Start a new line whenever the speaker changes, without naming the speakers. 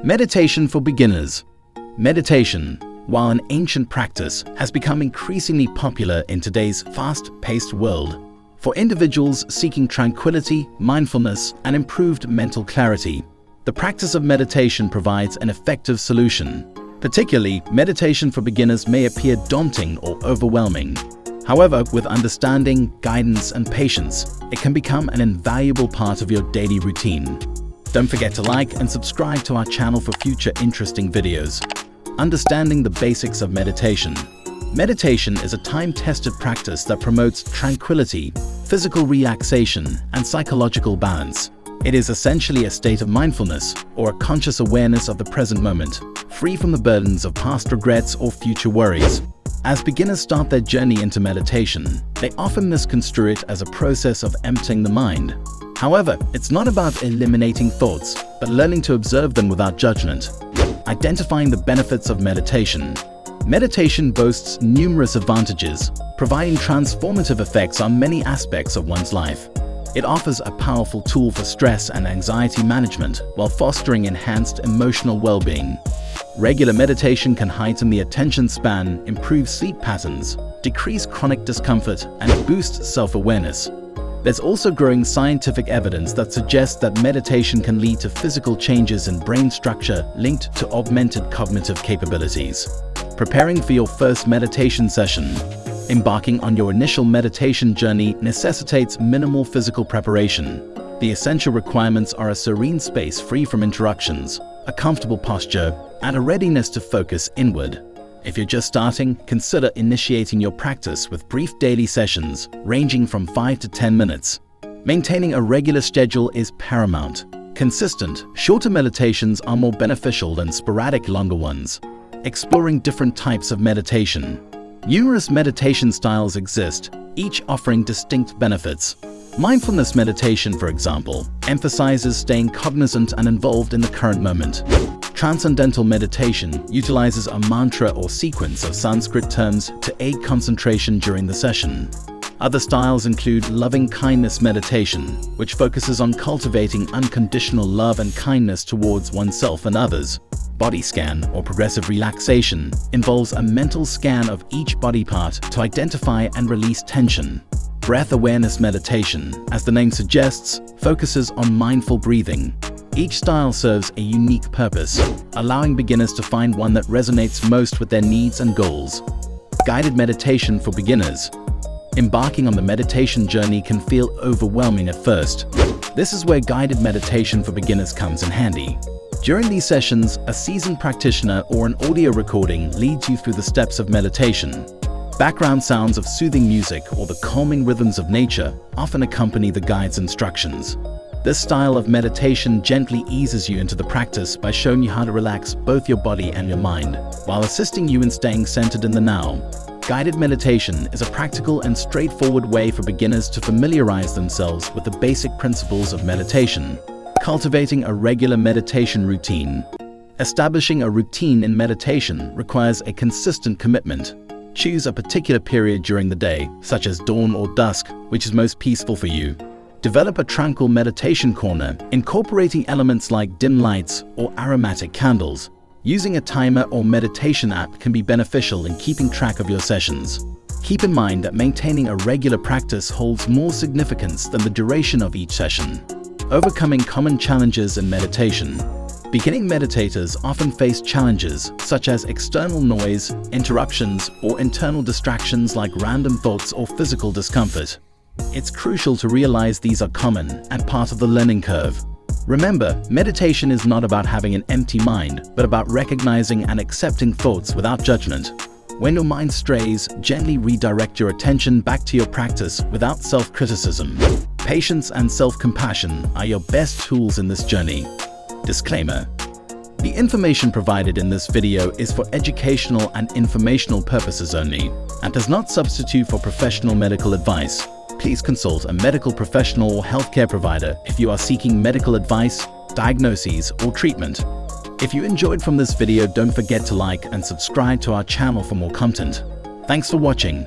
Meditation for beginners. Meditation, while an ancient practice, has become increasingly popular in today's fast-paced world. For individuals seeking tranquility, mindfulness, and improved mental clarity, the practice of meditation provides an effective solution. Particularly, meditation for beginners may appear daunting or overwhelming. However, with understanding, guidance, and patience, it can become an invaluable part of your daily routine. Don't forget to like and subscribe to our channel for future interesting videos. Understanding the basics of meditation. Meditation is a time-tested practice that promotes tranquility, physical relaxation, and psychological balance. It is essentially a state of mindfulness or a conscious awareness of the present moment, free from the burdens of past regrets or future worries. As beginners start their journey into meditation, they often misconstrue it as a process of emptying the mind. However, it's not about eliminating thoughts, but learning to observe them without judgment. Identifying the benefits of meditation. Meditation boasts numerous advantages, providing transformative effects on many aspects of one's life. It offers a powerful tool for stress and anxiety management while fostering enhanced emotional well-being. Regular meditation can heighten the attention span, improve sleep patterns, decrease chronic discomfort, and boost self-awareness. There's also growing scientific evidence that suggests that meditation can lead to physical changes in brain structure linked to augmented cognitive capabilities. Preparing for your first meditation session. Embarking on your initial meditation journey necessitates minimal physical preparation. The essential requirements are a serene space free from interruptions, a comfortable posture, and a readiness to focus inward. If you're just starting, consider initiating your practice with brief daily sessions, ranging from 5 to 10 minutes. Maintaining a regular schedule is paramount. Consistent, shorter meditations are more beneficial than sporadic, longer ones. Exploring different types of meditation. Numerous meditation styles exist, each offering distinct benefits. Mindfulness meditation, for example, emphasizes staying cognizant and involved in the current moment. Transcendental meditation utilizes a mantra or sequence of Sanskrit terms to aid concentration during the session. Other styles include loving kindness meditation, which focuses on cultivating unconditional love and kindness towards oneself and others. Body scan, or progressive relaxation, involves a mental scan of each body part to identify and release tension. Breath awareness meditation, as the name suggests, focuses on mindful breathing. Each style serves a unique purpose, allowing beginners to find one that resonates most with their needs and goals. Guided meditation for beginners. Embarking on the meditation journey can feel overwhelming at first. This is where guided meditation for beginners comes in handy. During these sessions, a seasoned practitioner or an audio recording leads you through the steps of meditation. Background sounds of soothing music or the calming rhythms of nature often accompany the guide's instructions. This style of meditation gently eases you into the practice by showing you how to relax both your body and your mind, while assisting you in staying centered in the now. Guided meditation is a practical and straightforward way for beginners to familiarize themselves with the basic principles of meditation. Cultivating a regular meditation routine. Establishing a routine in meditation requires a consistent commitment. Choose a particular period during the day, such as dawn or dusk, which is most peaceful for you. Develop a tranquil meditation corner, incorporating elements like dim lights or aromatic candles. Using a timer or meditation app can be beneficial in keeping track of your sessions. Keep in mind that maintaining a regular practice holds more significance than the duration of each session. Overcoming common challenges in meditation. Beginning meditators often face challenges such as external noise, interruptions, or internal distractions like random thoughts or physical discomfort. It's crucial to realize these are common and part of the learning curve. Remember, meditation is not about having an empty mind, but about recognizing and accepting thoughts without judgment. When your mind strays, gently redirect your attention back to your practice without self-criticism. Patience and self-compassion are your best tools in this journey. Disclaimer: the information provided in this video is for educational and informational purposes only and does not substitute for professional medical advice. Please consult a medical professional or healthcare provider if you are seeking medical advice, diagnoses, or treatment. If you enjoyed from this video, don't forget to like and subscribe to our channel for more content. Thanks for watching.